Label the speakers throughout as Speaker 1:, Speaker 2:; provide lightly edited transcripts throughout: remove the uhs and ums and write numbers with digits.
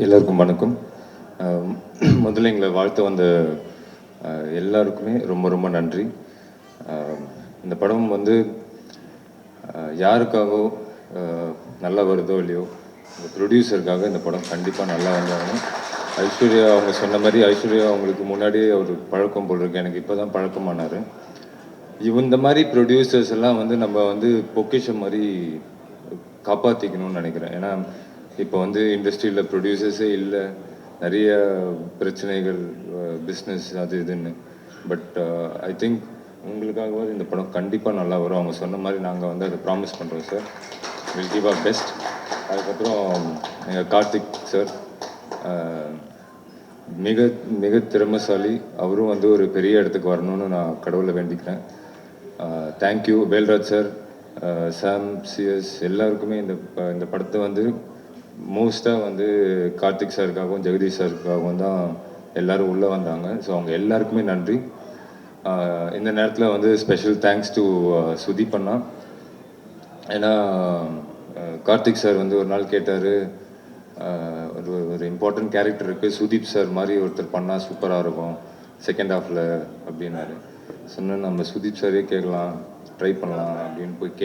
Speaker 1: எல்லாருக்கும் வணக்கம். முதல்ல எங்களை வாழ்த்து வந்த எல்லாருக்குமே ரொம்ப ரொம்ப நன்றி. இந்த படம் வந்து யாருக்காகவோ நல்லா வருதோ இல்லையோ, இந்த ப்ரொடியூசருக்காக இந்த படம் கண்டிப்பாக நல்லா வந்தாகணும். ஐஸ்வர்யா அவங்க சொன்ன மாதிரி, ஐஸ்வர்யா அவங்களுக்கு முன்னாடியே ஒரு பழக்கம் போல் இருக்கு, எனக்கு இப்போ தான் பழக்கமானார். இந்த மாதிரி ப்ரொடியூசர்ஸ் எல்லாம் வந்து நம்ம வந்து பொக்கிஷம் மாதிரி காப்பாற்றிக்கணும்னு நினைக்கிறேன். ஏன்னா இப்போ வந்து இண்டஸ்ட்ரியில் ப்ரொடியூசர்ஸே இல்லை, நிறைய பிரச்சனைகள், பிஸ்னஸ் அது இதுன்னு. பட் ஐ திங்க் உங்களுக்காகவாது இந்த படம் கண்டிப்பாக நல்லா வரும். அவங்க சொன்ன மாதிரி நாங்கள் வந்து அதை ப்ராமிஸ் பண்ணுறோம் sir. Will give our best. அதுக்கப்புறம் எங்கள் கார்த்திக் சார் மிக மிக திறமைசாலி. அவரும் வந்து ஒரு பெரிய இடத்துக்கு வரணும்னு நான் கடவுளை வேண்டிக்கிறேன். தேங்க்யூ வேல்ராஜ் சார், சாம், சிஎஸ் எல்லாருக்குமே இந்த படத்தை வந்து மோஸ்ட்டாக வந்து கார்த்திக் சாருக்காகவும் ஜெகதீஷ் சாருக்காகவும் தான் எல்லோரும் உள்ளே வந்தாங்க. ஸோ அவங்க எல்லாருக்குமே நன்றி. இந்த நேரத்தில் வந்து ஸ்பெஷல் தேங்க்ஸ் டு சுதீப் அண்ணா. ஏன்னா கார்த்திக் சார் வந்து ஒரு நாள் கேட்டார், ஒரு இம்பார்ட்டன்ட் கேரக்டர் இருக்குது, சுதீப் சார் மாதிரி ஒருத்தர் பண்ணால் சூப்பராக இருக்கும் செகண்ட் ஹாஃபில் அப்படின்னாரு. சொன்னேன் நம்ம சுதீப் சாரே கேட்கலாம், ட்ரை பண்ணலாம் அப்படின்னு போய்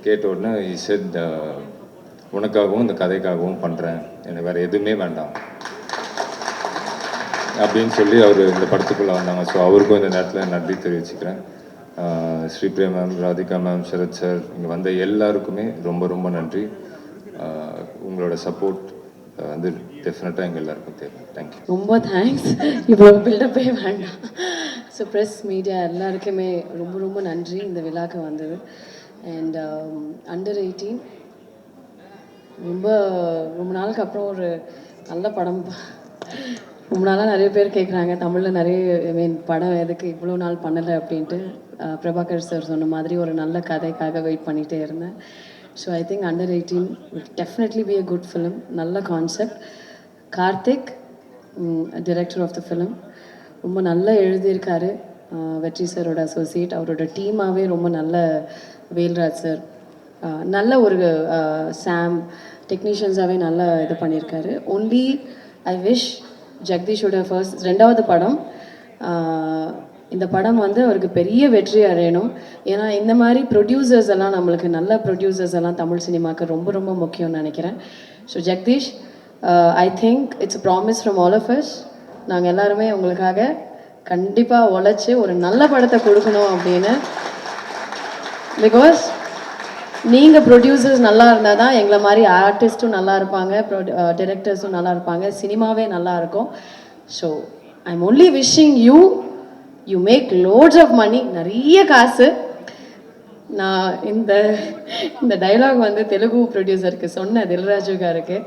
Speaker 1: கேட்ட உடனே he said உனக்காகவும் இந்த கதைக்காகவும் பண்ணுறேன், எனக்கு வேறு எதுவுமே வேண்டாம் அப்படின்னு சொல்லி அவர் இந்த படத்துக்குள்ளே வந்தாங்க. ஸோ அவருக்கும் இந்த நேரத்தில் நன்றி தெரிவிச்சுக்கிறேன். Sripriya ma'am, Radhika ma'am, Sarath sir, இங்கே வந்த எல்லாருக்குமே ரொம்ப ரொம்ப நன்றி. உங்களோட சப்போர்ட் வந்து டெஃபினட்டாக எங்கள் எல்லாருக்கும் தேவை. தேங்க்யூ.
Speaker 2: ரொம்ப தேங்க்ஸ். இவ்வளோ பில்டப்பே வேண்டாம். ஸோ ப்ரெஸ் மீடியா எல்லாருக்குமே ரொம்ப ரொம்ப நன்றி இந்த விழாக்கு வந்தது. அண்ட் அண்டர் 18 ரொம்ப நாளுக்கு அப்புறம் ஒரு நல்ல படம். ரொம்ப நாளாக நிறைய பேர் கேட்குறாங்க தமிழில் நிறைய படம் எதுக்கு இவ்வளோ நாள் பண்ணலை அப்படின்ட்டு. பிரபாகர் சார் சொன்ன மாதிரி ஒரு நல்ல கதைக்காக வெயிட் பண்ணிகிட்டே இருந்தேன். So I think under 18 will definitely be a good film. நல்ல concept. Karthik director of the film ரொம்ப நல்லா எழுதியிருக்காரு. வெற்றி சாரோட அசோசியேட், அவரோட டீமாகவே ரொம்ப நல்ல. வேல்ராஜ் சார் நல்ல ஒரு சாம் டெக்னீஷியன்ஸாகவே நல்லா இது பண்ணியிருக்காரு. ஒன்லி ஐ விஷ் ஜெகதீஷோட ரெண்டாவது படம், இந்த படம் வந்து அவருக்கு பெரிய வெற்றி அடையணும். ஏன்னா இந்த மாதிரி ப்ரொடியூசர்ஸ் எல்லாம் நம்மளுக்கு நல்ல ப்ரொடியூசர்ஸ் எல்லாம் தமிழ் சினிமாவுக்கு ரொம்ப ரொம்ப முக்கியம்னு நினைக்கிறேன். So Jagadeesh, I think it's promise from all of us. நாங்கள் எல்லாருமே உங்களுக்காக கண்டிப்பாக உழைச்சி ஒரு நல்ல படத்தை கொடுக்கணும் அப்படின்னு. பிகாஸ் நீங்கள் ப்ரொடியூசர்ஸ் நல்லா இருந்தால் தான் எங்களை மாதிரி ஆர்டிஸ்ட்டும் நல்லா இருப்பாங்க, டிரெக்டர்ஸும் நல்லா இருப்பாங்க, சினிமாவே நல்லா இருக்கும். So I am only wishing you make lots of money, நிறைய காசு. நான் இந்த டைலாக் வந்து தெலுங்கு ப்ரொடியூசருக்கு சொன்னேன், தில்ராஜுக்காருக்கு.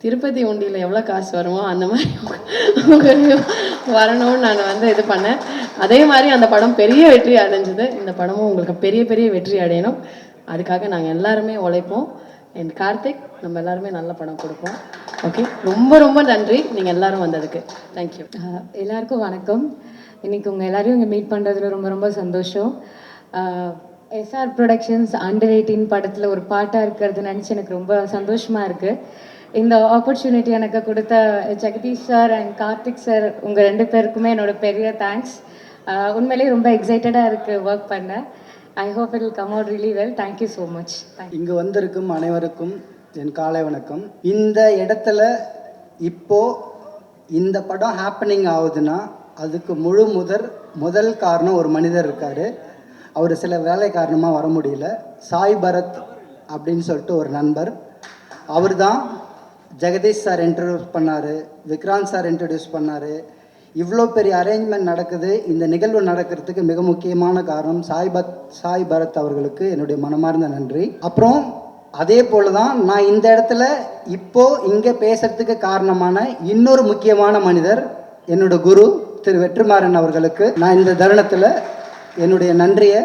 Speaker 2: திருப்பதி உண்டியில் எவ்வளோ காசு வருமோ அந்த மாதிரி வரணும்னு நான் வந்து இது பண்ணேன். அதே மாதிரி அந்த படம் பெரிய வெற்றி அடைஞ்சது. இந்த படமும் உங்களுக்கு பெரிய பெரிய வெற்றி அடையணும். அதுக்காக நாங்கள் எல்லாருமே உழைப்போம். என் கார்த்திக், நம்ம எல்லாருமே நல்ல படம் கொடுப்போம். ஓகே, ரொம்ப ரொம்ப நன்றி நீங்கள் எல்லாரும் வந்ததுக்கு. தேங்க்யூ.
Speaker 3: எல்லாருக்கும் வணக்கம். இன்றைக்கி உங்கள் எல்லாரையும் இங்கே மீட் பண்ணுறதுல ரொம்ப ரொம்ப சந்தோஷம். எஸ்ஆர் ப்ரொடக்ஷன்ஸ் அண்டர் 18 படத்தில் ஒரு பாட்டாக இருக்கிறது நினச்சி எனக்கு ரொம்ப சந்தோஷமாக இருக்குது. இந்த ஆப்பர்ச்சுனிட்டி எனக்கு கொடுத்த Jagadeesh sir and Karthik sir, உங்கள் 2 பேருக்குமே என்னோட பெரிய தேங்க்ஸ். உண்மையிலேயே ரொம்ப எக்ஸைட்டடாக இருக்குது ஒர்க் பண்ண. I hope it will come out really well. Thank you so much.
Speaker 4: இங்கு வந்திருக்கும் அனைவருக்கும் என் காலை வணக்கம். இந்த இடத்துல இப்போது இந்த படம் ஹேப்பனிங் ஆகுதுன்னா அதுக்கு முதல் காரணம் ஒரு மனிதர் இருக்கார். அவர் சில வேலை காரணமாக வர முடியல. சாய் பரத் அப்படின்னு சொல்லிட்டு ஒரு நண்பர். அவர் தான் ஜெகதீஷ் சார் இன்ட்ரடியூஸ் பண்ணார், விக்ராந்த் சார் இன்ட்ரடியூஸ் பண்ணார். இவ்வளோ பெரிய அரேஞ்ச்மெண்ட் நடக்குது. இந்த நிகழ்வு நடக்கிறதுக்கு மிக முக்கியமான காரணம் சாய் பரத் அவர்களுக்கு என்னுடைய மனமார்ந்த நன்றி. அப்புறம் அதே போல் தான் நான் இந்த இடத்துல இப்போது இங்கே பேசுகிறதுக்கு காரணமான இன்னொரு முக்கியமான மனிதர் என்னோட குரு திரு வெற்றிமாறன் அவர்களுக்கு நான் இந்த தருணத்தில் என்னுடைய நன்றியை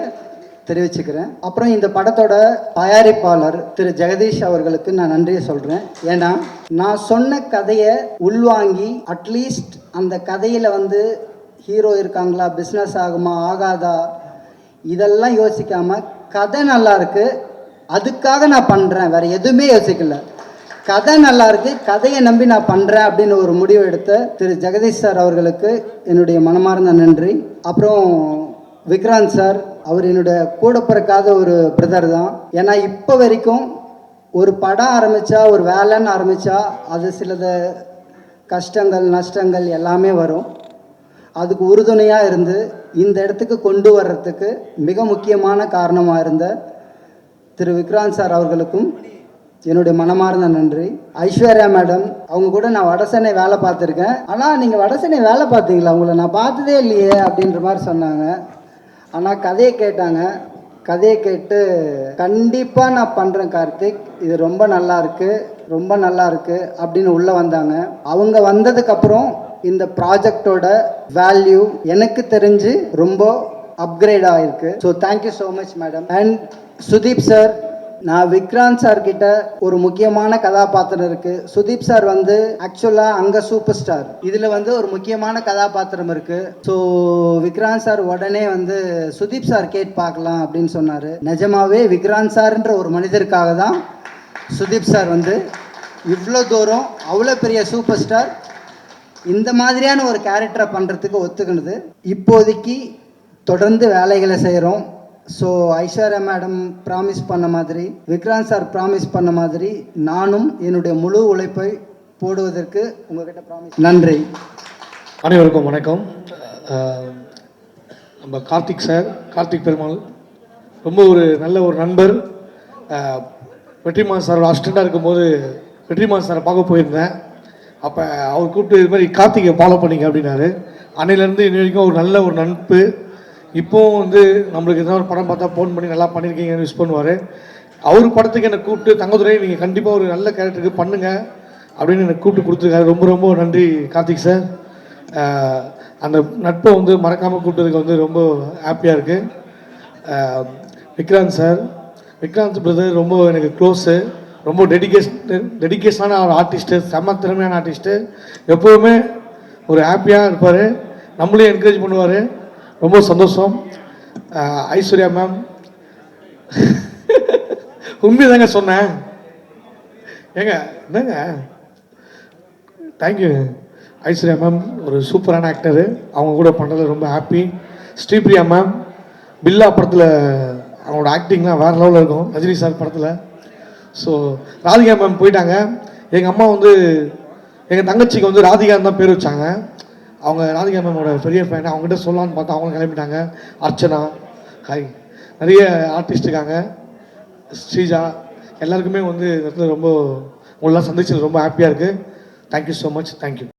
Speaker 4: தெரிவிச்சுக்கிறேன். அப்புறம் இந்த படத்தோட தயாரிப்பாளர் திரு ஜெகதீஷ் அவர்களுக்கு நான் நன்றியை சொல்கிறேன். ஏன்னா நான் சொன்ன கதையை உள்வாங்கி அட்லீஸ்ட் அந்த கதையில் வந்து ஹீரோ இருக்காங்களா, பிஸ்னஸ் ஆகுமா ஆகாதா, இதெல்லாம் யோசிக்காமல் கதை நல்லா இருக்குது அதுக்காக நான் பண்ணுறேன், வேறு எதுவுமே யோசிக்கல. கதை நல்லா இருக்கு, கதையை நம்பி நான் பண்ணுறேன் அப்படின்னு ஒரு முடிவு எடுத்த திரு ஜெகதீஷ் சார் அவர்களுக்கு என்னுடைய மனமார்ந்த நன்றி. அப்புறம் விக்ராந்த் சார், அவர் என்னுடைய கூட பிறக்காத ஒரு பிரதர் தான். ஏன்னா இப்போ வரைக்கும் ஒரு படம் ஆரம்பித்தா, ஒரு வேலைன்னு ஆரம்பித்தா அது சிலது கஷ்டங்கள் நஷ்டங்கள் எல்லாமே வரும். அதுக்கு உறுதுணையாக இருந்து இந்த இடத்துக்கு கொண்டு வர்றதுக்கு மிக முக்கியமான காரணமாக இருந்த திரு விக்ராந்த் சார் அவர்களுக்கும் என்னுடைய மனமார்ந்த நன்றி. ஐஸ்வர்யா மேடம், அவங்க கூட நான் வடசென்னை வேலை பார்த்துருக்கேன். ஆனால் நீங்கள் வடசென்னை வேலை பார்த்தீங்களா, உங்களை நான் பார்த்ததே இல்லையே அப்படின்ற மாதிரி சொன்னாங்க. ஆனால் கதையை கேட்டாங்க, கதையை கேட்டு கண்டிப்பாக நான் பண்ணுறேன் கார்த்திக், இது ரொம்ப நல்லா இருக்கு, ரொம்ப நல்லா இருக்கு அப்படின்னு உள்ளே வந்தாங்க. அவங்க வந்ததுக்கப்புறம் இந்த ப்ராஜெக்டோட வேல்யூ எனக்கு தெரிஞ்சு ரொம்ப அப்கிரேட் ஆகிருக்கு. So thank you so much madam. And Sudeep sir, நான் விக்ராந்த் சார் கிட்ட ஒரு முக்கியமான கதாபாத்திரம் இருக்கு. சுதீப் சார் வந்து ஆக்சுவலா அங்க சூப்பர் ஸ்டார், இதுல வந்து ஒரு முக்கியமான கதாபாத்திரம் இருக்கு. ஸோ விக்ராந்த் சார் உடனே வந்து சுதீப் சார் கேட் பார்க்கலாம் அப்படின்னு சொன்னாரு. நிஜமாவே விக்ராந்த் சார்ன்ற ஒரு மனிதருக்காக தான் சுதீப் சார் வந்து இவ்வளோ தூரம், அவ்வளோ பெரிய சூப்பர் ஸ்டார் இந்த மாதிரியான ஒரு கேரக்டரை பண்ணுறதுக்கு ஒத்துக்கினது. இப்போதைக்கு தொடர்ந்து வேலைகளை செய்கிறோம். ஸோ ஐஸ்வர்யா மேடம் ப்ராமிஸ் பண்ண மாதிரி, விக்ராந்த் சார் ப்ராமிஸ் பண்ண மாதிரி நானும் என்னுடைய முழு உழைப்பை போடுவதற்கு உங்ககிட்ட ப்ராமிஸ். நன்றி.
Speaker 5: அனைவருக்கும் வணக்கம். நம்ம கார்த்திக் சார், கார்த்திக் பெருமாள் ரொம்ப ஒரு நல்ல ஒரு நண்பர். வெற்றிமாறன் சாரோட அசிஸ்டண்ட்டாக இருக்கும்போது வெற்றிமாறன் சாரை பார்க்க போயிருந்தேன். அப்போ அவர் கூப்பிட்டு இது மாதிரி கார்த்திகை ஃபாலோ பண்ணிங்க அப்படின்னாரு. அன்னையிலேருந்து இன்ன வரைக்கும் ஒரு நல்ல ஒரு நட்பு. இப்போவும் வந்து நம்மளுக்கு எதாவது ஒரு படம் பார்த்தா ஃபோன் பண்ணி நல்லா பண்ணியிருக்கீங்கன்னு யூஸ் பண்ணுவார். அவர் படத்துக்கு என்னை கூப்பிட்டு தங்கதுரை நீங்கள் கண்டிப்பாக ஒரு நல்ல கேரக்டருக்கு பண்ணுங்கள் அப்படின்னு எனக்கு கூப்பிட்டு கொடுத்துருக்காரு. ரொம்ப ரொம்ப நன்றி கார்த்திக் சார். அந்த நட்பை வந்து மறக்காமல் கூப்பிட்டதுக்கு வந்து ரொம்ப ஹாப்பியாக இருக்குது. விக்ராந்த் சார், விக்ராந்த் பிரதர் ரொம்ப எனக்கு க்ளோஸு, ரொம்ப டெடிகேஷனான ஒரு ஆர்டிஸ்ட்டு, செம்ம திறமையான ஆர்டிஸ்ட்டு. எப்போவுமே ஒரு ஹாப்பியாக இருப்பார், நம்மளையும் என்கரேஜ் பண்ணுவார். ரொம்ப சந்தோஷம். ஐஸ்வர்யா மேம், உண்மை தாங்க சொன்னேன். ஏங்க என்னங்க, தேங்க்யூ. ஐஸ்வர்யா மேம் ஒரு சூப்பரான ஆக்டரு, அவங்க கூட பண்ணுறது ரொம்ப ஹாப்பி. ஸ்ரீபிரியா மேம், பில்லா படத்தில் அவங்களோட ஆக்டிங்லாம் வேறு லெவலில் இருக்கும், ரஜினி சார் படத்தில். ஸோ ராதிகா மேம் போயிட்டாங்க. எங்கள் அம்மா வந்து எங்கள் தங்கச்சிக்கு வந்து ராதிகான்னு தான் பேர் வச்சாங்க. அவங்க ராதிகா மேமோட பெரிய ஃபேன். அவங்ககிட்ட சொல்லலான்னு பார்த்தா அவங்களும் கிளம்பிட்டாங்க. அர்ச்சனா, ஹாய், நிறைய ஆர்டிஸ்ட் இருக்காங்க, ஸ்ரீஜா, எல்லாருக்குமே வந்து இந்த இடத்துல ரொம்ப உங்களெலாம் சந்திச்சது ரொம்ப ஹாப்பியாக இருக்குது. Thank you so much. தேங்க்யூ.